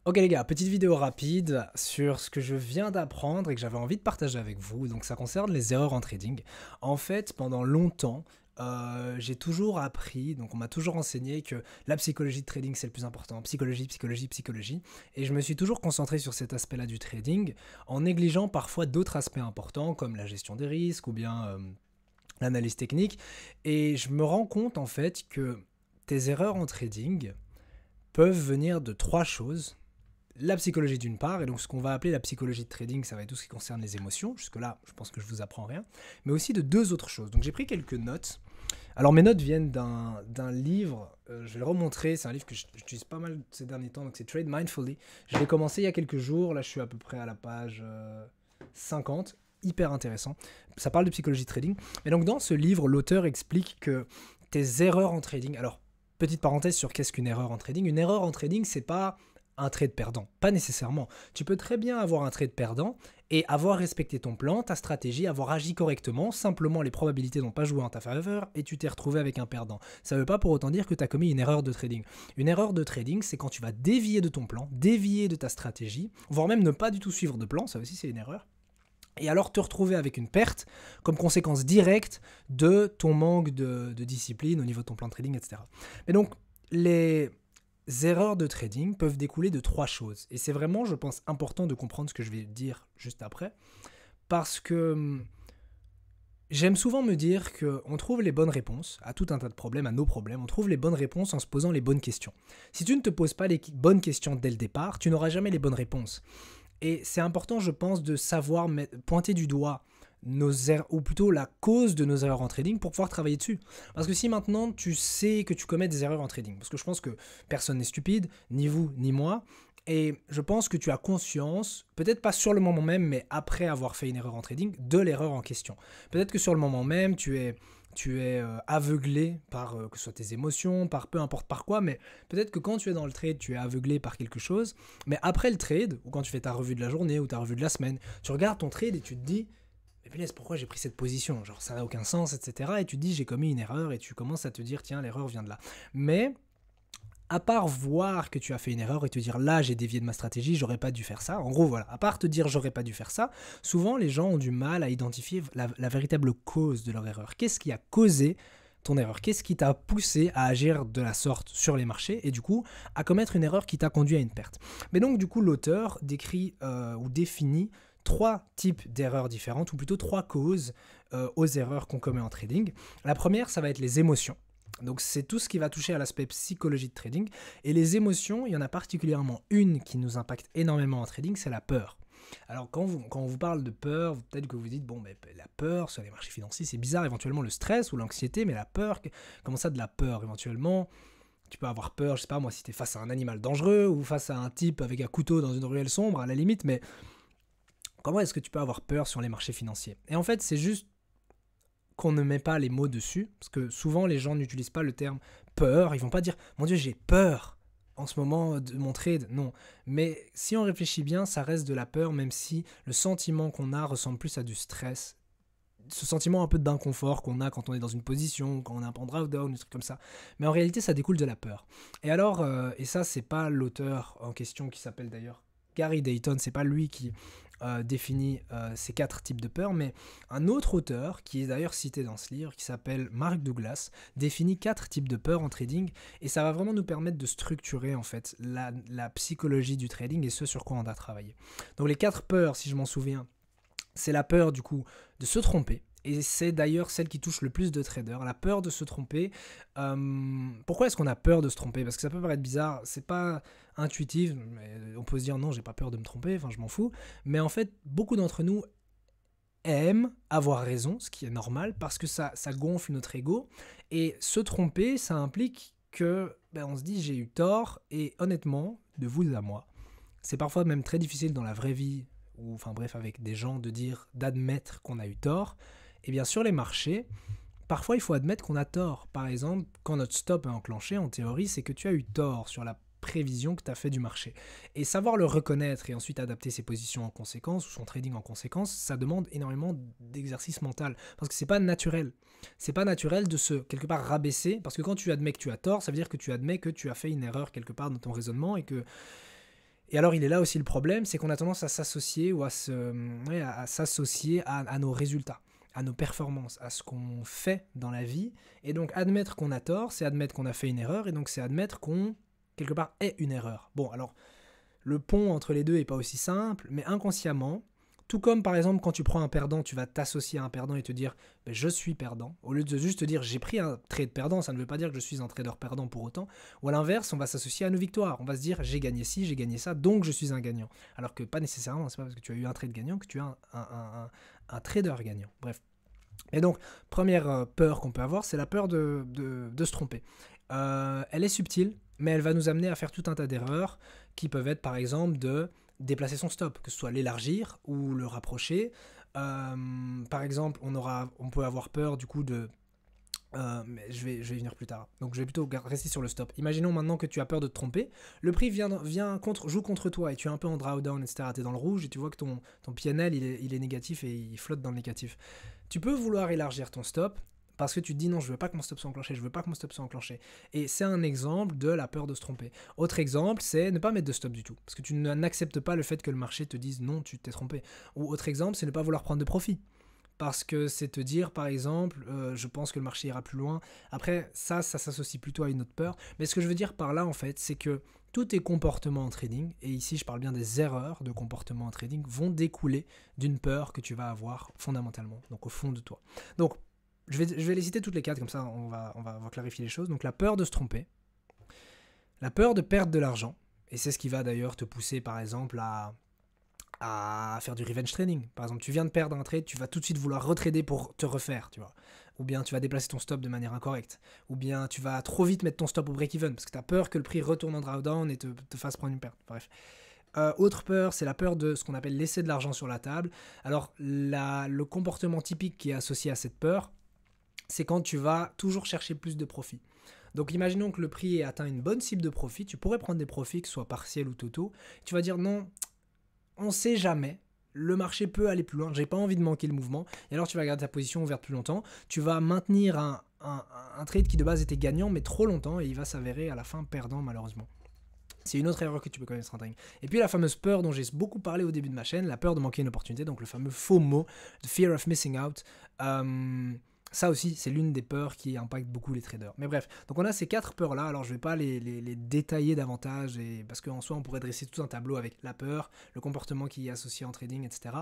Ok les gars, petite vidéo rapide sur ce que je viens d'apprendre et que j'avais envie de partager avec vous. Donc ça concerne les erreurs en trading. En fait, pendant longtemps, j'ai toujours appris, donc on m'a toujours enseigné que la psychologie de trading c'est le plus important. Psychologie, psychologie, psychologie. Et je me suis toujours concentré sur cet aspect-là du trading en négligeant parfois d'autres aspects importants comme la gestion des risques ou bien l'analyse technique. Et je me rends compte en fait que tes erreurs en trading peuvent venir de trois choses. La psychologie d'une part, et donc ce qu'on va appeler la psychologie de trading, ça va être tout ce qui concerne les émotions. Jusque-là, je pense que je vous apprends rien. Mais aussi de deux autres choses. Donc j'ai pris quelques notes. Alors mes notes viennent d'un livre, je vais le remontrer, c'est un livre que j'utilise pas mal ces derniers temps, donc c'est Trade Mindfully. Je l'ai commencé il y a quelques jours, là je suis à peu près à la page 50, hyper intéressant. Ça parle de psychologie de trading. Et donc dans ce livre, l'auteur explique que tes erreurs en trading, alors petite parenthèse sur qu'est-ce qu'une erreur en trading. Une erreur en trading, c'est pas un trade perdant. Pas nécessairement. Tu peux très bien avoir un trade perdant et avoir respecté ton plan, ta stratégie, avoir agi correctement, simplement les probabilités n'ont pas joué en ta faveur et tu t'es retrouvé avec un perdant. Ça ne veut pas pour autant dire que tu as commis une erreur de trading. Une erreur de trading, c'est quand tu vas dévier de ton plan, dévier de ta stratégie, voire même ne pas du tout suivre de plan, ça aussi c'est une erreur. Et alors te retrouver avec une perte comme conséquence directe de ton manque de discipline au niveau de ton plan de trading, etc. Mais donc, les erreurs de trading peuvent découler de trois choses. Et c'est vraiment, je pense, important de comprendre ce que je vais dire juste après. Parce que j'aime souvent me dire qu'on trouve les bonnes réponses à tout un tas de problèmes, à nos problèmes. On trouve les bonnes réponses en se posant les bonnes questions. Si tu ne te poses pas les bonnes questions dès le départ, tu n'auras jamais les bonnes réponses. Et c'est important, je pense, de savoir pointer du doigt nos erreurs, ou plutôt la cause de nos erreurs en trading pour pouvoir travailler dessus. Parce que si maintenant tu sais que tu commets des erreurs en trading, parce que je pense que personne n'est stupide, ni vous, ni moi, et je pense que tu as conscience, peut-être pas sur le moment même, mais après avoir fait une erreur en trading, de l'erreur en question. Peut-être que sur le moment même, tu es aveuglé par que ce soit tes émotions, par peu importe par quoi, mais peut-être que quand tu es dans le trade, tu es aveuglé par quelque chose, mais après le trade, ou quand tu fais ta revue de la journée ou ta revue de la semaine, tu regardes ton trade et tu te dis, mais punaise, pourquoi j'ai pris cette position? Genre, ça n'a aucun sens, etc. Et tu te dis, j'ai commis une erreur, et tu commences à te dire, tiens, l'erreur vient de là. Mais, à part voir que tu as fait une erreur et te dire, là, j'ai dévié de ma stratégie, j'aurais pas dû faire ça. En gros, voilà, à part te dire, j'aurais pas dû faire ça, souvent, les gens ont du mal à identifier la véritable cause de leur erreur. Qu'est-ce qui a causé ton erreur? Qu'est-ce qui t'a poussé à agir de la sorte sur les marchés et du coup à commettre une erreur qui t'a conduit à une perte? Mais donc du coup l'auteur décrit ou définit trois types d'erreurs différentes, ou plutôt trois causes aux erreurs qu'on commet en trading. La première, ça va être les émotions. Donc c'est tout ce qui va toucher à l'aspect psychologie de trading. Et les émotions, il y en a particulièrement une qui nous impacte énormément en trading, c'est la peur. Alors quand on vous parle de peur, peut-être que vous dites, bon, mais la peur sur les marchés financiers, c'est bizarre, éventuellement le stress ou l'anxiété, mais la peur, comment ça de la peur éventuellement? Tu peux avoir peur, je sais pas moi, si tu es face à un animal dangereux ou face à un type avec un couteau dans une ruelle sombre, à la limite, mais comment est-ce que tu peux avoir peur sur les marchés financiers? Et en fait, c'est juste qu'on ne met pas les mots dessus, parce que souvent les gens n'utilisent pas le terme peur, ils vont pas dire mon Dieu j'ai peur en ce moment de mon trade, non. Mais si on réfléchit bien, ça reste de la peur, même si le sentiment qu'on a ressemble plus à du stress, ce sentiment un peu d'inconfort qu'on a quand on est dans une position, quand on a un pan drawdown, des trucs comme ça. Mais en réalité, ça découle de la peur. Et alors, et ça, c'est pas l'auteur en question qui s'appelle d'ailleurs Gary Dayton, c'est pas lui qui définit ces quatre types de peur, mais un autre auteur, qui est d'ailleurs cité dans ce livre, qui s'appelle Mark Douglas, définit quatre types de peur en trading, et ça va vraiment nous permettre de structurer en fait la psychologie du trading et ce sur quoi on a travaillé. Donc les quatre peurs, si je m'en souviens, c'est la peur du coup de se tromper. Et c'est d'ailleurs celle qui touche le plus de traders, la peur de se tromper. Pourquoi est-ce qu'on a peur de se tromper? Parce que ça peut paraître bizarre, c'est pas intuitif, on peut se dire non, j'ai pas peur de me tromper, enfin je m'en fous. Mais en fait, beaucoup d'entre nous aiment avoir raison, ce qui est normal, parce que ça gonfle notre ego. Et se tromper, ça implique que on se dit j'ai eu tort, et honnêtement, de vous à moi, c'est parfois même très difficile dans la vraie vie, ou enfin bref avec des gens, d'admettre qu'on a eu tort. Et bien sur les marchés, parfois il faut admettre qu'on a tort. Par exemple, quand notre stop est enclenché, en théorie, c'est que tu as eu tort sur la prévision que tu as fait du marché. Et savoir le reconnaître et ensuite adapter ses positions en conséquence, ou son trading en conséquence, ça demande énormément d'exercice mental. Parce que c'est pas naturel. C'est pas naturel de se, quelque part, rabaisser, parce que quand tu admets que tu as tort, ça veut dire que tu admets que tu as fait une erreur quelque part dans ton raisonnement, Et alors, il est là aussi le problème, c'est qu'on a tendance à s'associer ou à s'associer à nos résultats, à nos performances, à ce qu'on fait dans la vie. Et donc, admettre qu'on a tort, c'est admettre qu'on a fait une erreur, et donc c'est admettre qu'on, quelque part, est une erreur. Bon, alors, le pont entre les deux n'est pas aussi simple, mais inconsciemment, tout comme par exemple quand tu prends un perdant, tu vas t'associer à un perdant et te dire ben, je suis perdant, au lieu de juste te dire j'ai pris un trade perdant, ça ne veut pas dire que je suis un trader perdant pour autant, ou à l'inverse, on va s'associer à nos victoires, on va se dire j'ai gagné ci, j'ai gagné ça, donc je suis un gagnant. Alors que pas nécessairement, c'est pas parce que tu as eu un trade gagnant que tu es un trader gagnant. Bref. Et donc, première peur qu'on peut avoir, c'est la peur de se tromper. Elle est subtile, mais elle va nous amener à faire tout un tas d'erreurs qui peuvent être par exemple de déplacer son stop, que ce soit l'élargir ou le rapprocher. Par exemple, on peut avoir peur du coup de... mais je vais y venir plus tard. Donc je vais plutôt rester sur le stop. Imaginons maintenant que tu as peur de te tromper. Le prix joue contre toi et tu es un peu en drawdown, etc. Tu es dans le rouge et tu vois que ton PNL il est négatif et il flotte dans le négatif. Tu peux vouloir élargir ton stop parce que tu te dis non, je veux pas que mon stop soit enclenché, je veux pas que mon stop soit enclenché. Et c'est un exemple de la peur de se tromper. Autre exemple, c'est ne pas mettre de stop du tout. Parce que tu n'acceptes pas le fait que le marché te dise non, tu t'es trompé. Ou autre exemple, c'est ne pas vouloir prendre de profit. Parce que c'est te dire, par exemple, je pense que le marché ira plus loin. Après, ça s'associe plutôt à une autre peur. Mais ce que je veux dire par là, en fait, c'est que tous tes comportements en trading, et ici je parle bien des erreurs de comportement en trading, vont découler d'une peur que tu vas avoir fondamentalement, donc au fond de toi. Donc, je vais les citer toutes les quatre, comme ça on va clarifier les choses. Donc la peur de se tromper, la peur de perdre de l'argent, et c'est ce qui va d'ailleurs te pousser par exemple à faire du revenge trading. Par exemple, tu viens de perdre un trade, tu vas tout de suite vouloir retrader pour te refaire, tu vois. Ou bien tu vas déplacer ton stop de manière incorrecte. Ou bien tu vas trop vite mettre ton stop au break-even, parce que tu as peur que le prix retourne en drawdown et te fasse prendre une perte. Bref. Autre peur, c'est la peur de ce qu'on appelle laisser de l'argent sur la table. Alors, le comportement typique qui est associé à cette peur, c'est quand tu vas toujours chercher plus de profit. Donc imaginons que le prix ait atteint une bonne cible de profit, tu pourrais prendre des profits, que ce soit partiels ou totaux, tu vas dire non, on ne sait jamais, le marché peut aller plus loin, j'ai pas envie de manquer le mouvement, et alors tu vas garder ta position ouverte plus longtemps, tu vas maintenir un trade qui de base était gagnant, mais trop longtemps, et il va s'avérer à la fin perdant malheureusement. C'est une autre erreur que tu peux connaître en trading. Et puis la fameuse peur dont j'ai beaucoup parlé au début de ma chaîne, la peur de manquer une opportunité, donc le fameux FOMO, the fear of missing out. Ça aussi, c'est l'une des peurs qui impacte beaucoup les traders. Mais bref, donc on a ces quatre peurs-là. Alors je ne vais pas les détailler davantage, parce qu'en soi, on pourrait dresser tout un tableau avec la peur, le comportement qui est associé en trading, etc.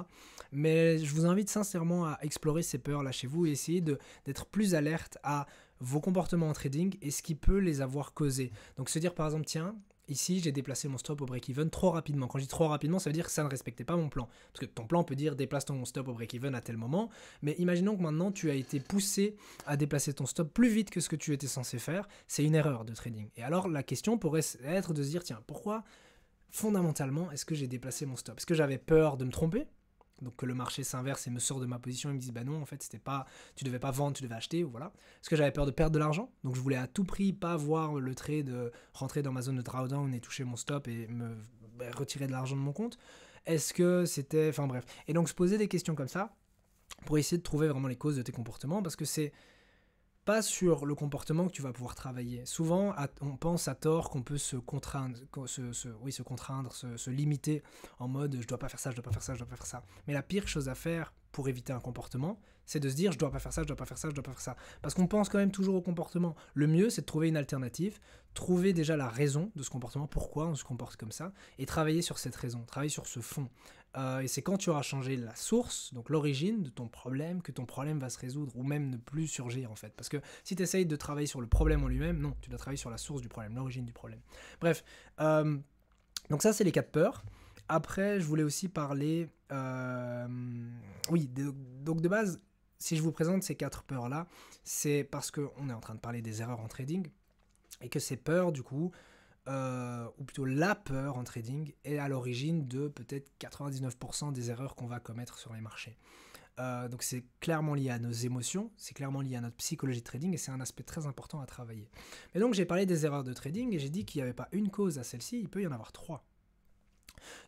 Mais je vous invite sincèrement à explorer ces peurs-là chez vous et essayer d'être plus alerte à vos comportements en trading et ce qui peut les avoir causés. Donc se dire par exemple, tiens, ici, j'ai déplacé mon stop au break-even trop rapidement. Quand je dis trop rapidement, ça veut dire que ça ne respectait pas mon plan. Parce que ton plan peut dire déplace ton stop au break-even à tel moment. Mais imaginons que maintenant, tu as été poussé à déplacer ton stop plus vite que ce que tu étais censé faire. C'est une erreur de trading. Et alors, la question pourrait être de se dire, tiens, pourquoi, fondamentalement, est-ce que j'ai déplacé mon stop? Est-ce que j'avais peur de me tromper? Donc que le marché s'inverse et me sort de ma position et me dit bah non en fait c'était pas, tu devais pas vendre, tu devais acheter, ou voilà. Est-ce que j'avais peur de perdre de l'argent? Donc je voulais à tout prix pas voir le trade rentrer dans ma zone de drawdown et toucher mon stop et me retirer de l'argent de mon compte. Est-ce que c'était, enfin bref. Et donc se poser des questions comme ça pour essayer de trouver vraiment les causes de tes comportements, parce que c'est pas sur le comportement que tu vas pouvoir travailler. Souvent, on pense à tort qu'on peut se contraindre, se limiter en mode je dois pas faire ça, je dois pas faire ça, je dois pas faire ça. Mais la pire chose à faire pour éviter un comportement, c'est de se dire je dois pas faire ça, je dois pas faire ça, je dois pas faire ça. Parce qu'on pense quand même toujours au comportement. Le mieux, c'est de trouver une alternative, trouver déjà la raison de ce comportement, pourquoi on se comporte comme ça, et travailler sur cette raison, travailler sur ce fond. Et c'est quand tu auras changé la source, donc l'origine de ton problème, que ton problème va se résoudre ou même ne plus surgir en fait. Parce que si tu essayes de travailler sur le problème en lui-même, non, tu dois travailler sur la source du problème, l'origine du problème. Bref, donc ça c'est les quatre peurs. Après, je voulais aussi parler... donc de base, si je vous présente ces quatre peurs-là, c'est parce qu'on est en train de parler des erreurs en trading et que ces peurs, du coup... ou plutôt la peur en trading est à l'origine de peut-être 99% des erreurs qu'on va commettre sur les marchés. Donc c'est clairement lié à nos émotions, c'est clairement lié à notre psychologie de trading et c'est un aspect très important à travailler. Mais donc j'ai parlé des erreurs de trading et j'ai dit qu'il n'y avait pas une cause à celle-ci, il peut y en avoir trois.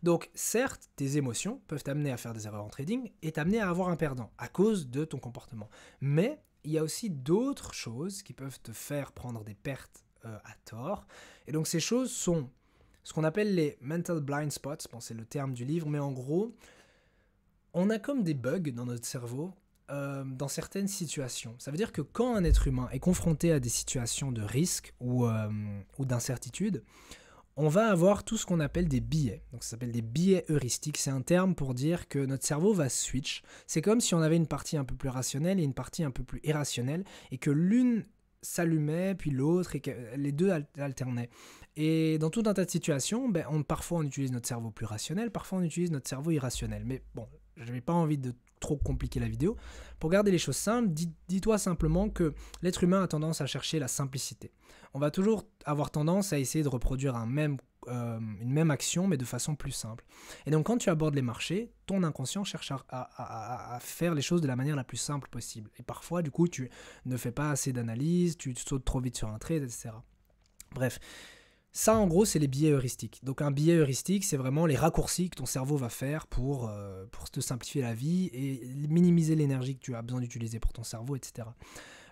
Donc certes, tes émotions peuvent t'amener à faire des erreurs en trading et t'amener à avoir un perdant à cause de ton comportement. Mais il y a aussi d'autres choses qui peuvent te faire prendre des pertes à tort. Et donc ces choses sont ce qu'on appelle les mental blind spots. Bon, c'est le terme du livre, mais en gros, on a comme des bugs dans notre cerveau dans certaines situations. Ça veut dire que quand un être humain est confronté à des situations de risque ou d'incertitude, on va avoir tout ce qu'on appelle des biais. Donc ça s'appelle des biais heuristiques. C'est un terme pour dire que notre cerveau va switch. C'est comme si on avait une partie un peu plus rationnelle et une partie un peu plus irrationnelle, et que l'une s'allumait, puis l'autre, et que les deux alternaient. Et dans tout un tas de situations, parfois on utilise notre cerveau plus rationnel, parfois on utilise notre cerveau irrationnel. Mais bon, je n'avais pas envie de trop compliquer la vidéo. Pour garder les choses simples, dis-toi simplement que l'être humain a tendance à chercher la simplicité. On va toujours avoir tendance à essayer de reproduire une même action, mais de façon plus simple. Et donc quand tu abordes les marchés, ton inconscient cherche à faire les choses de la manière la plus simple possible. Et parfois, du coup, tu ne fais pas assez d'analyse, tu sautes trop vite sur un trade, etc. Bref. Ça, en gros, c'est les biais heuristiques. Donc un biais heuristique, c'est vraiment les raccourcis que ton cerveau va faire pour te simplifier la vie et minimiser l'énergie que tu as besoin d'utiliser pour ton cerveau, etc.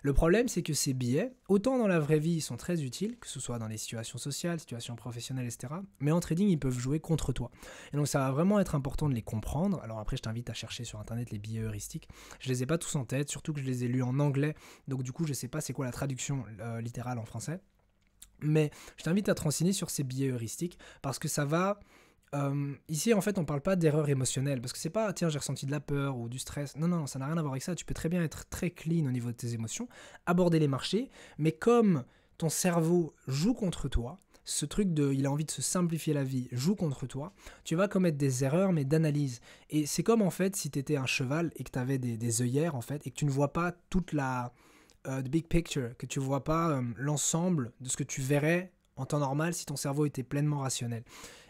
Le problème, c'est que ces biais, autant dans la vraie vie, ils sont très utiles, que ce soit dans les situations sociales, situations professionnelles, etc. Mais en trading, ils peuvent jouer contre toi. Et donc ça va vraiment être important de les comprendre. Alors après, je t'invite à chercher sur Internet les biais heuristiques. Je les ai pas tous en tête, surtout que je les ai lus en anglais. Donc du coup, je sais pas c'est quoi la traduction littérale en français. Mais je t'invite à te renseigner sur ces biais heuristiques parce que ça va... ici, en fait, on ne parle pas d'erreur émotionnelle parce que c'est pas, tiens, j'ai ressenti de la peur ou du stress. Non, non, ça n'a rien à voir avec ça. Tu peux très bien être très clean au niveau de tes émotions, aborder les marchés, mais comme ton cerveau joue contre toi, ce truc de il a envie de se simplifier la vie joue contre toi, tu vas commettre des erreurs, mais d'analyse. Et c'est comme, en fait, si tu étais un cheval et que tu avais des œillères, en fait, et que tu ne vois pas toute la... the big picture, que tu ne vois pas l'ensemble de ce que tu verrais en temps normal si ton cerveau était pleinement rationnel.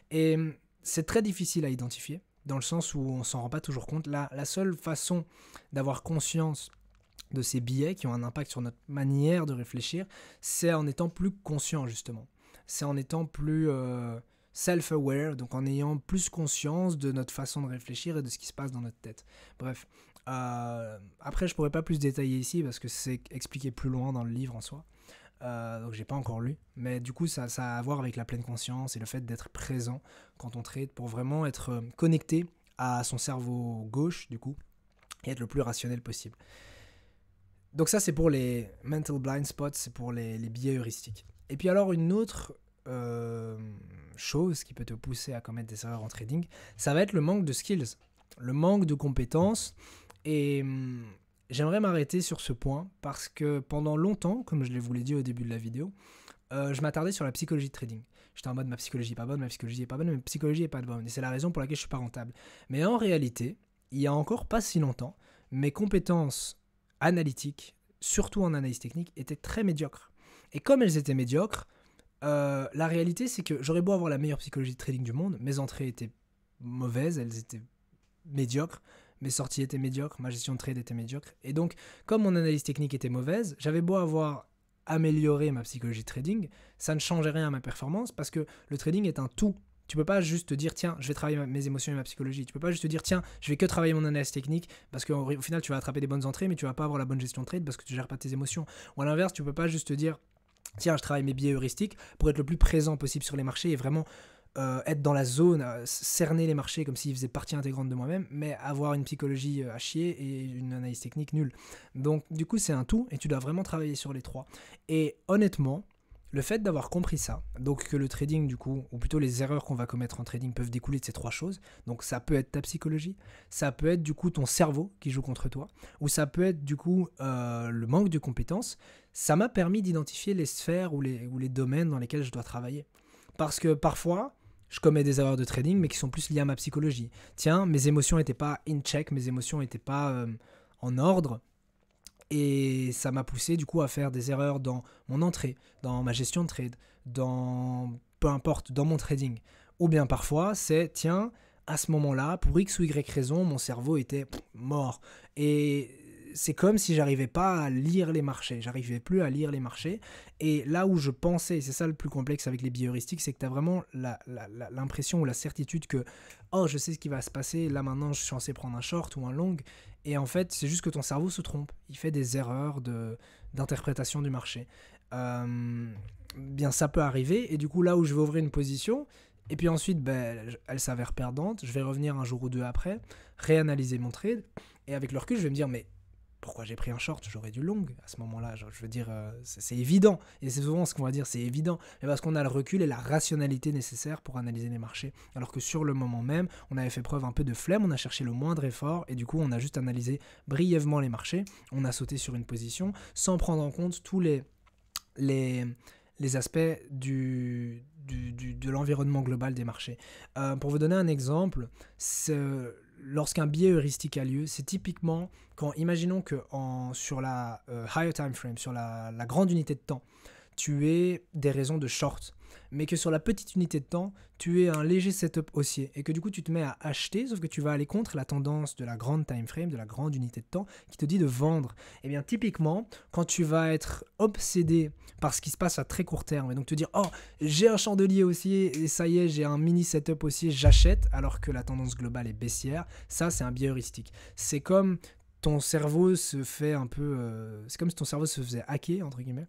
Et c'est très difficile à identifier, dans le sens où on ne s'en rend pas toujours compte. La seule façon d'avoir conscience de ces biais qui ont un impact sur notre manière de réfléchir, c'est en étant plus conscient, justement. C'est en étant plus self-aware, donc en ayant plus conscience de notre façon de réfléchir et de ce qui se passe dans notre tête. Bref. Après, je pourrais pas plus détailler ici parce que c'est expliqué plus loin dans le livre en soi. Donc j'ai pas encore lu, mais du coup ça a à voir avec la pleine conscience et le fait d'être présent quand on trade pour vraiment être connecté à son cerveau gauche du coup et être le plus rationnel possible. Donc ça c'est pour les mental blind spots, c'est pour les biais heuristiques. Et puis alors une autre chose qui peut te pousser à commettre des erreurs en trading, ça va être le manque de skills, le manque de compétences. Et j'aimerais m'arrêter sur ce point parce que pendant longtemps, comme je vous l'ai dit au début de la vidéo, je m'attardais sur la psychologie de trading. J'étais en mode ma psychologie est pas bonne, ma psychologie est pas bonne, ma psychologie est pas bonne. Et c'est la raison pour laquelle je suis pas rentable. Mais en réalité, il y a encore pas si longtemps, mes compétences analytiques, surtout en analyse technique, étaient très médiocres. Et comme elles étaient médiocres, la réalité c'est que j'aurais beau avoir la meilleure psychologie de trading du monde, mes entrées étaient mauvaises, elles étaient médiocres. Mes sorties étaient médiocres, ma gestion de trade était médiocre. Et donc, comme mon analyse technique était mauvaise, j'avais beau avoir amélioré ma psychologie de trading, ça ne changeait rien à ma performance parce que le trading est un tout. Tu peux pas juste te dire, tiens, je vais travailler mes émotions et ma psychologie. Tu peux pas juste te dire, tiens, je vais que travailler mon analyse technique parce qu'au final, tu vas attraper des bonnes entrées, mais tu vas pas avoir la bonne gestion de trade parce que tu gères pas tes émotions. Ou à l'inverse, tu peux pas juste te dire, tiens, je travaille mes biais heuristiques pour être le plus présent possible sur les marchés et vraiment être dans la zone, cerner les marchés comme s'ils faisaient partie intégrante de moi-même, mais avoir une psychologie à chier et une analyse technique nulle. Donc du coup c'est un tout et tu dois vraiment travailler sur les trois. Et honnêtement, le fait d'avoir compris ça, donc que le trading du coup, ou plutôt les erreurs qu'on va commettre en trading peuvent découler de ces trois choses, donc ça peut être ta psychologie, ça peut être du coup ton cerveau qui joue contre toi, ou ça peut être du coup le manque de compétences, ça m'a permis d'identifier les sphères ou les domaines dans lesquels je dois travailler. Parce que parfois, je commets des erreurs de trading, mais qui sont plus liées à ma psychologie. Tiens, mes émotions n'étaient pas in check, mes émotions n'étaient pas en ordre. Et ça m'a poussé du coup à faire des erreurs dans mon entrée, dans ma gestion de trade, peu importe, dans mon trading. Ou bien parfois, c'est, tiens, à ce moment-là, pour X ou Y raison, mon cerveau était mort. Et c'est comme si j'arrivais pas à lire les marchés, j'arrivais plus à lire les marchés. Et là où je pensais, et c'est ça le plus complexe avec les biais heuristiques, c'est que tu as vraiment l'impression ou la certitude que oh, je sais ce qui va se passer, là maintenant je suis censé prendre un short ou un long. Et en fait, c'est juste que ton cerveau se trompe, il fait des erreurs d'interprétation du marché. Bien ça peut arriver, et du coup là où je vais ouvrir une position, Et puis ensuite, ben, elle s'avère perdante. Je vais revenir un jour ou deux après, réanalyser mon trade. Et avec le recul, je vais me dire, mais pourquoi j'ai pris un short? J'aurais dû long à ce moment-là. Je veux dire, c'est évident. Et c'est souvent ce qu'on va dire, c'est évident. Mais parce qu'on a le recul et la rationalité nécessaire pour analyser les marchés. Alors que sur le moment même, on avait fait preuve un peu de flemme, on a cherché le moindre effort et du coup, on a juste analysé brièvement les marchés. On a sauté sur une position sans prendre en compte tous les, les aspects de l'environnement global des marchés. Pour vous donner un exemple, lorsqu'un biais heuristique a lieu, c'est typiquement quand, imaginons que sur la higher time frame, sur la grande unité de temps, tu aies des raisons de short, mais que sur la petite unité de temps, tu aies un léger setup haussier et que du coup tu te mets à acheter, sauf que tu vas aller contre la tendance de la grande time frame, de la grande unité de temps qui te dit de vendre. Et bien typiquement, quand tu vas être obsédé par ce qui se passe à très court terme et donc te dire oh j'ai un chandelier haussier et ça y est j'ai un mini setup haussier, j'achète alors que la tendance globale est baissière, ça c'est un biais heuristique. C'est comme ton cerveau se fait un peu, c'est comme si ton cerveau se faisait hacker entre guillemets.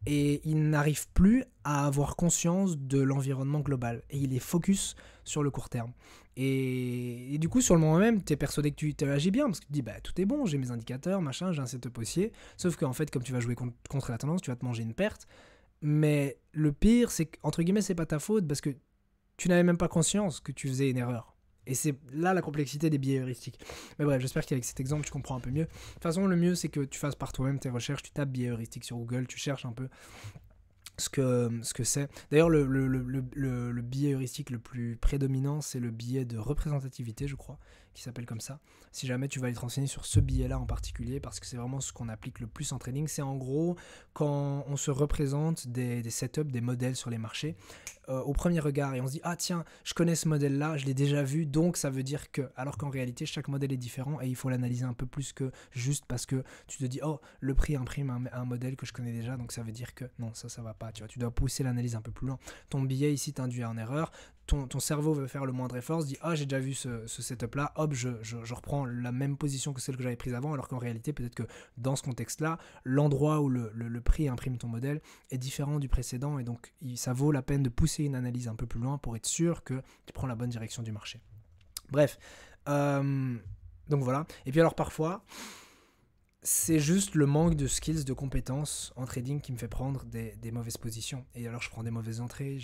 Et il n'arrive plus à avoir conscience de l'environnement global. Et il est focus sur le court terme. Et du coup, sur le moment même, tu es persuadé que tu agis bien, parce que tu te dis, bah, tout est bon, j'ai mes indicateurs, machin, j'ai un setup haussier. Sauf qu'en fait, comme tu vas jouer contre la tendance, tu vas te manger une perte. Mais le pire, c'est qu'entre guillemets, c'est pas ta faute, parce que tu n'avais même pas conscience que tu faisais une erreur. Et c'est là la complexité des biais heuristiques. Mais bref, j'espère qu'avec cet exemple, tu comprends un peu mieux. De toute façon, le mieux, c'est que tu fasses par toi-même tes recherches. Tu tapes biais heuristiques sur Google, tu cherches un peu ce que c'est. D'ailleurs, le biais heuristique le plus prédominant, c'est le biais de représentativité, je crois, qui s'appelle comme ça. Si jamais tu vas aller te renseigner sur ce biais-là en particulier, parce que c'est vraiment ce qu'on applique le plus en trading, c'est en gros quand on se représente des setups, des modèles sur les marchés, au premier regard, et on se dit « Ah tiens, je connais ce modèle-là, je l'ai déjà vu, donc ça veut dire que… » Alors qu'en réalité, chaque modèle est différent et il faut l'analyser un peu plus que juste parce que tu te dis « Oh, le prix imprime un modèle que je connais déjà, donc ça veut dire que… » Non, ça va pas, tu vois, tu dois pousser l'analyse un peu plus loin. Ton biais ici t'induit en erreur, ton cerveau veut faire le moindre effort, se dit « Ah, j'ai déjà vu ce setup-là, hop, je reprends la même position que celle que j'avais prise avant, alors qu'en réalité, peut-être que dans ce contexte-là, l'endroit où le prix imprime ton modèle est différent du précédent, et donc ça vaut la peine de pousser une analyse un peu plus loin pour être sûr que tu prends la bonne direction du marché. Bref, donc voilà. Et puis alors parfois, c'est juste le manque de skills, de compétences en trading qui me fait prendre des mauvaises positions. Et alors je prends des mauvaises entrées,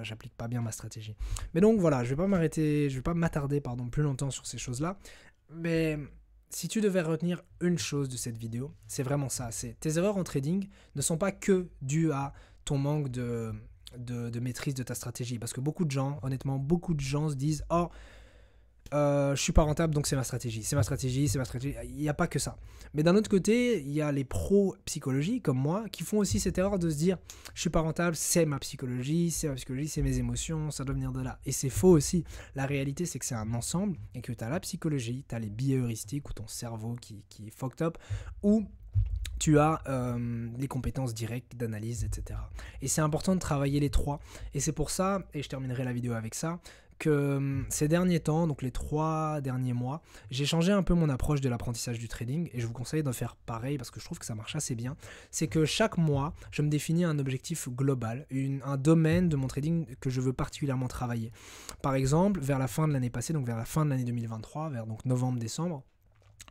j'applique pas bien ma stratégie. Mais donc voilà, je vais pas m'attarder plus longtemps sur ces choses-là. Mais si tu devais retenir une chose de cette vidéo, c'est vraiment ça. C'est tes erreurs en trading ne sont pas que dues à ton manque de maîtrise de ta stratégie. Parce que honnêtement, beaucoup de gens se disent « Oh, je suis pas rentable, donc c'est ma stratégie. C'est ma stratégie, c'est ma stratégie. » Il n'y a pas que ça. Mais d'un autre côté, il y a les pros psychologie, comme moi, qui font aussi cette erreur de se dire « Je suis pas rentable, c'est ma psychologie, c'est mes émotions, ça doit venir de là. » Et c'est faux aussi. La réalité, c'est que c'est un ensemble et que tu as la psychologie, tu as les biais heuristiques ou ton cerveau qui est fucked up, ou tu as les compétences directes d'analyse, etc. Et c'est important de travailler les trois. Et c'est pour ça, et je terminerai la vidéo avec ça, que ces derniers temps, donc les 3 derniers mois, j'ai changé un peu mon approche de l'apprentissage du trading et je vous conseille de faire pareil parce que je trouve que ça marche assez bien. C'est que chaque mois, je me définis un objectif global, un domaine de mon trading que je veux particulièrement travailler. Par exemple, vers la fin de l'année passée, donc vers la fin de l'année 2023, vers donc novembre-décembre,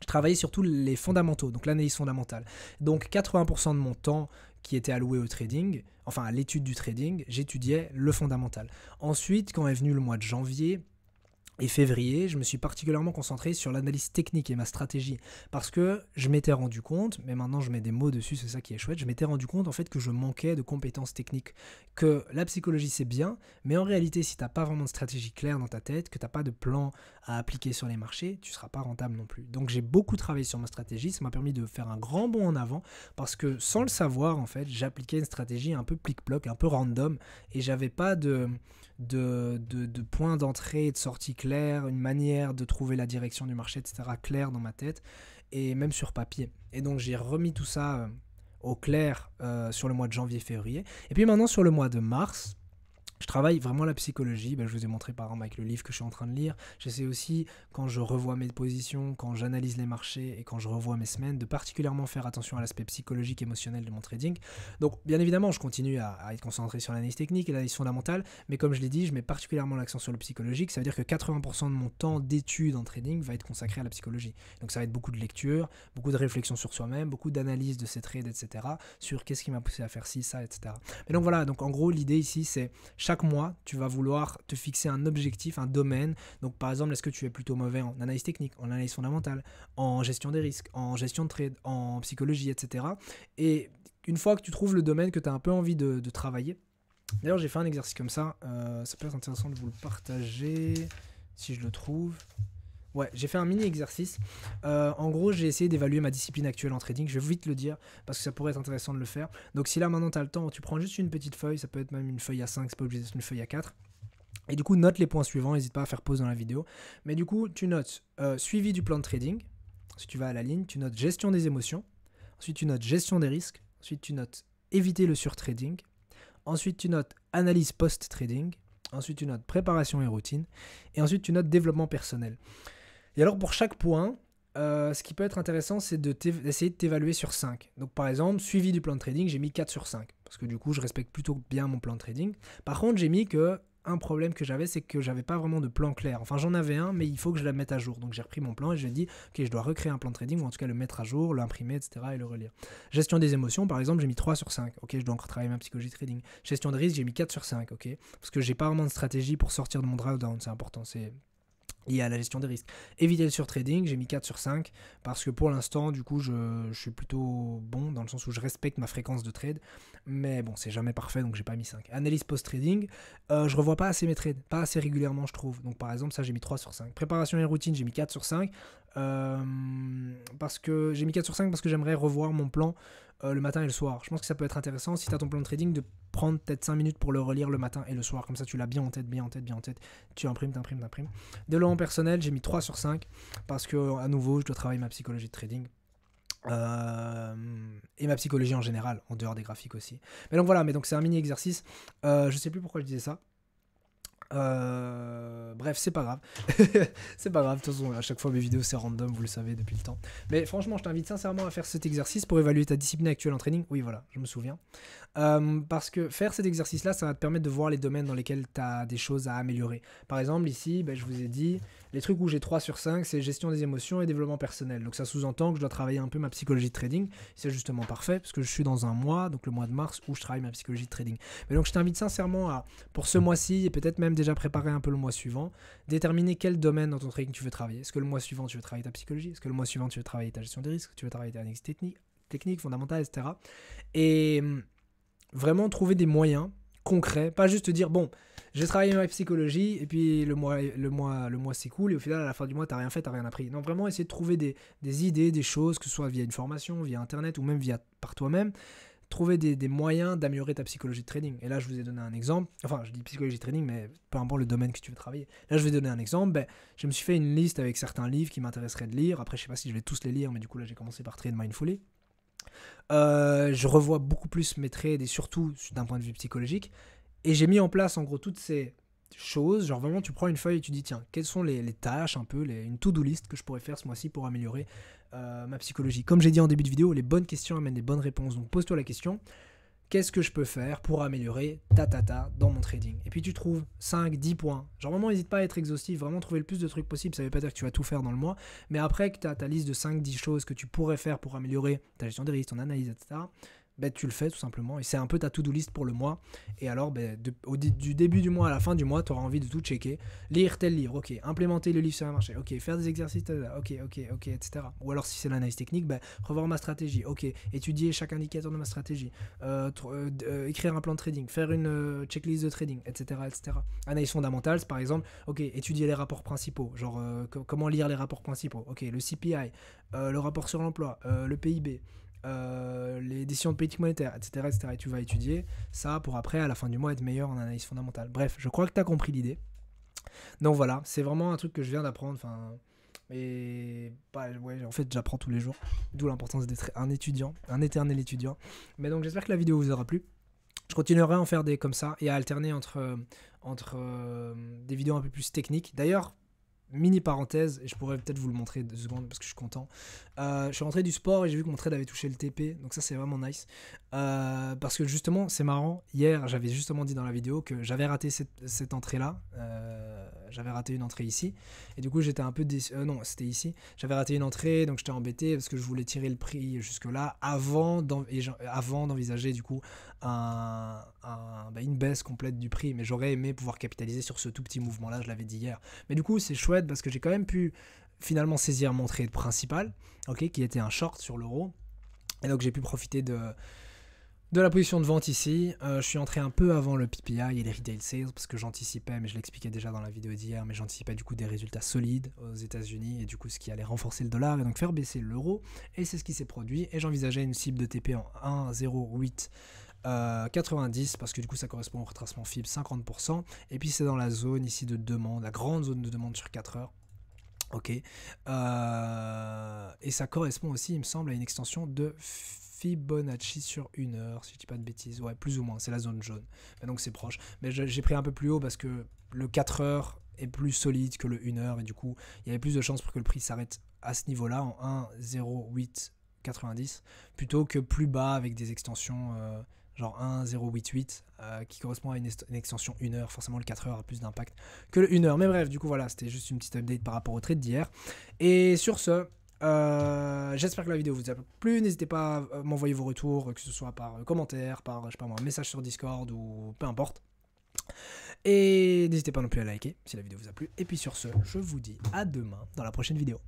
je travaillais sur tous les fondamentaux, donc l'analyse fondamentale. Donc 80% de mon temps qui était alloué au trading, enfin à l'étude du trading, j'étudiais le fondamental. Ensuite, quand est venu le mois de janvier et février, je me suis particulièrement concentré sur l'analyse technique et ma stratégie parce que je m'étais rendu compte, mais maintenant je mets des mots dessus, c'est ça qui est chouette, je m'étais rendu compte en fait que je manquais de compétences techniques, que la psychologie c'est bien, mais en réalité si tu n'as pas vraiment de stratégie claire dans ta tête, que tu n'as pas de plan à appliquer sur les marchés, tu ne seras pas rentable non plus. Donc j'ai beaucoup travaillé sur ma stratégie, ça m'a permis de faire un grand bond en avant parce que sans le savoir en fait, j'appliquais une stratégie un peu plic-ploc, un peu random et j'avais pas de points d'entrée et de sortie clairs, une manière de trouver la direction du marché, etc. claire dans ma tête et même sur papier. Et donc j'ai remis tout ça au clair sur le mois de janvier-février. Et puis maintenant sur le mois de mars, Je travaille vraiment la psychologie, je vous ai montré par exemple avec le livre que je suis en train de lire. J'essaie aussi, quand je revois mes positions, quand j'analyse les marchés et quand je revois mes semaines, de particulièrement faire attention à l'aspect psychologique, émotionnel de mon trading. Donc bien évidemment, je continue à être concentré sur l'analyse technique et l'analyse fondamentale, mais comme je l'ai dit, je mets particulièrement l'accent sur le psychologique. Ça veut dire que 80% de mon temps d'étude en trading va être consacré à la psychologie. Donc ça va être beaucoup de lecture, beaucoup de réflexion sur soi-même, beaucoup d'analyse de ses trades, etc. Sur qu'est-ce qui m'a poussé à faire ci, ça, etc. Et donc voilà, donc en gros l'idée ici c'est chaque mois, tu vas vouloir te fixer un objectif, un domaine. Donc, par exemple, est-ce que tu es plutôt mauvais en analyse technique, en analyse fondamentale, en gestion des risques, en gestion de trade, en psychologie, etc. Et une fois que tu trouves le domaine que tu as un peu envie de travailler, d'ailleurs, j'ai fait un exercice comme ça. Ça peut être intéressant de vous le partager si je le trouve. Ouais, j'ai fait un mini exercice. En gros, j'ai essayé d'évaluer ma discipline actuelle en trading. Je vais vite le dire parce que ça pourrait être intéressant de le faire. Donc, si là maintenant tu as le temps, tu prends juste une petite feuille. Ça peut être même une feuille à 5, c'est pas obligé d'être une feuille à 4. Et du coup, note les points suivants. N'hésite pas à faire pause dans la vidéo. Mais du coup, tu notes suivi du plan de trading. Si tu vas à la ligne, tu notes gestion des émotions. Ensuite, tu notes gestion des risques. Ensuite, tu notes éviter le surtrading. Ensuite, tu notes analyse post-trading. Ensuite, tu notes préparation et routine. Et ensuite, tu notes développement personnel. Et alors pour chaque point, ce qui peut être intéressant, c'est d'essayer de t'évaluer sur 5. Donc par exemple, suivi du plan de trading, j'ai mis 4 sur 5. Parce que du coup, je respecte plutôt bien mon plan de trading. Par contre, j'ai mis que un problème que j'avais, c'est que j'avais pas vraiment de plan clair. Enfin, j'en avais un, mais il faut que je le mette à jour. Donc j'ai repris mon plan et je dit, ok, je dois recréer un plan de trading, ou en tout cas le mettre à jour, l'imprimer, etc. et le relire. Gestion des émotions, par exemple, j'ai mis 3 sur 5. Ok, je dois encore travailler ma psychologie trading. Gestion de risque, j'ai mis 4 sur 5. Ok, parce que j'ai pas vraiment de stratégie pour sortir de mon drawdown, c'est important. C'est lié à la gestion des risques. Éviter le surtrading, j'ai mis 4 sur 5 parce que pour l'instant, du coup, je suis plutôt bon dans le sens où je respecte ma fréquence de trade. Mais bon, c'est jamais parfait, donc j'ai pas mis 5. Analyse post-trading, je revois pas assez mes trades, pas assez régulièrement, je trouve. Donc par exemple, ça, j'ai mis 3 sur 5. Préparation et routine, j'ai mis 4 sur 5 parce que j'ai mis 4 sur 5 parce que j'aimerais revoir mon plan le matin et le soir. Je pense que ça peut être intéressant si tu as ton plan de trading de prendre peut-être 5 minutes pour le relire le matin et le soir. Comme ça, tu l'as bien en tête, bien en tête, bien en tête. Tu imprimes, t'imprimes, t'imprimes. Développement personnel, j'ai mis 3 sur 5 parce que, à nouveau, je dois travailler ma psychologie de trading. Et ma psychologie en général, en dehors des graphiques aussi. Mais donc voilà, mais donc c'est un mini exercice. Je sais plus pourquoi je disais ça. Bref, c'est pas grave. C'est pas grave, de toute façon, à chaque fois mes vidéos c'est random, vous le savez depuis le temps. Mais franchement, je t'invite sincèrement à faire cet exercice pour évaluer ta discipline actuelle en training. Oui, voilà, je me souviens. Parce que faire cet exercice-là, ça va te permettre de voir les domaines dans lesquels tu as des choses à améliorer. Par exemple, ici, je vous ai dit, les trucs où j'ai 3 sur 5, c'est gestion des émotions et développement personnel. Donc ça sous-entend que je dois travailler un peu ma psychologie de trading. C'est justement parfait, parce que je suis dans un mois, donc le mois de mars, où je travaille ma psychologie de trading. Mais donc je t'invite sincèrement à, pour ce mois-ci, et peut-être même déjà préparer un peu le mois suivant, déterminer quel domaine dans ton trading tu veux travailler. Est-ce que le mois suivant, tu veux travailler ta psychologie? Est-ce que le mois suivant, tu veux travailler ta gestion des risques? Tu veux travailler ta analyse technique, fondamentale, etc. Et vraiment trouver des moyens concrets, pas juste te dire, bon, j'ai travaillé ma psychologie, et puis le mois s'écoule, et au final, à la fin du mois, t'as rien fait, t'as rien appris. Non, vraiment essayer de trouver des idées, des choses, que ce soit via une formation, via Internet, ou même par toi-même, trouver des moyens d'améliorer ta psychologie de trading. Et là, je vous ai donné un exemple. Enfin, je dis psychologie de trading, mais peu importe le domaine que tu veux travailler. Là, je vais donner un exemple. Je me suis fait une liste avec certains livres qui m'intéresseraient de lire. Après, je sais pas si je vais tous les lire, mais du coup, là, j'ai commencé par Trade Mindfully. Je revois beaucoup plus mes trades et surtout d'un point de vue psychologique. Et j'ai mis en place, en gros, toutes ces choses. Genre, vraiment, tu prends une feuille et tu dis, tiens, quelles sont les tâches, un peu, une to-do list que je pourrais faire ce mois-ci pour améliorer ma psychologie. Comme j'ai dit en début de vidéo, les bonnes questions amènent des bonnes réponses. Donc pose-toi la question, qu'est-ce que je peux faire pour améliorer dans mon trading? Et puis tu trouves 5, 10 points. Genre vraiment, n'hésite pas à être exhaustif, vraiment trouver le plus de trucs possible. Ça ne veut pas dire que tu vas tout faire dans le mois, mais après que tu as ta liste de 5, 10 choses que tu pourrais faire pour améliorer ta gestion des risques, ton analyse, etc., tu le fais tout simplement. Et c'est un peu ta to-do list pour le mois. Et alors, du début du mois à la fin du mois, tu auras envie de tout checker. Lire tel livre, ok. Implémenter le livre sur un marché, ok. Faire des exercices, ok, etc. Ou alors, si c'est l'analyse technique, revoir ma stratégie, ok. Étudier chaque indicateur de ma stratégie. Écrire un plan de trading. Faire une checklist de trading, etc., etc. Analyse fondamentale, par exemple, ok. Étudier les rapports principaux. Genre, comment lire les rapports principaux. Ok, le CPI, le rapport sur l'emploi, le PIB. Les décisions de politique monétaire, etc., etc. Et tu vas étudier ça pour après, à la fin du mois, être meilleur en analyse fondamentale. Bref, je crois que tu as compris l'idée. Donc voilà, c'est vraiment un truc que je viens d'apprendre. Et en fait, j'apprends tous les jours. D'où l'importance d'être un étudiant, un éternel étudiant. Mais donc, j'espère que la vidéo vous aura plu. Je continuerai à en faire des comme ça et à alterner entre des vidéos un peu plus techniques. D'ailleurs, mini parenthèse, et je pourrais peut-être vous le montrer 2 secondes parce que je suis content. Je suis rentré du sport et j'ai vu que mon trade avait touché le TP, donc ça c'est vraiment nice. Parce que justement, c'est marrant, hier j'avais justement dit dans la vidéo que j'avais raté cette entrée-là. J'avais raté une entrée ici, et du coup j'étais un peu déçu. Non, c'était ici. J'avais raté une entrée, donc j'étais embêté parce que je voulais tirer le prix jusque-là avant d'envisager du coup une baisse complète du prix. Mais j'aurais aimé pouvoir capitaliser sur ce tout petit mouvement-là, je l'avais dit hier. Mais du coup, c'est chouette parce que j'ai quand même pu finalement saisir mon trade principal, ok, qui était un short sur l'euro. Et donc j'ai pu profiter de la position de vente ici. Je suis entré un peu avant le PPI et les retail sales parce que j'anticipais, mais je l'expliquais déjà dans la vidéo d'hier, mais j'anticipais du coup des résultats solides aux États-Unis et du coup ce qui allait renforcer le dollar et donc faire baisser l'euro. Et c'est ce qui s'est produit. Et j'envisageais une cible de TP en 1,08. 90 parce que du coup ça correspond au retracement FIB 50%, et puis c'est dans la zone ici de demande, la grande zone de demande sur 4 heures, ok, et ça correspond aussi il me semble à une extension de Fibonacci sur 1 heure, si je dis pas de bêtises, ouais plus ou moins, c'est la zone jaune, mais donc c'est proche, mais j'ai pris un peu plus haut parce que le 4 heures est plus solide que le 1 heure et du coup il y avait plus de chances pour que le prix s'arrête à ce niveau là en 1,0890 plutôt que plus bas avec des extensions genre 1,088 qui correspond à une extension 1 heure. Forcément, le 4 heures a plus d'impact que le 1 heure. Mais bref, du coup, voilà, c'était juste une petite update par rapport au trade d'hier. Et sur ce, j'espère que la vidéo vous a plu. N'hésitez pas à m'envoyer vos retours, que ce soit par commentaire, par, je sais pas moi, message sur Discord ou peu importe. Et n'hésitez pas non plus à liker si la vidéo vous a plu. Et puis sur ce, je vous dis à demain dans la prochaine vidéo.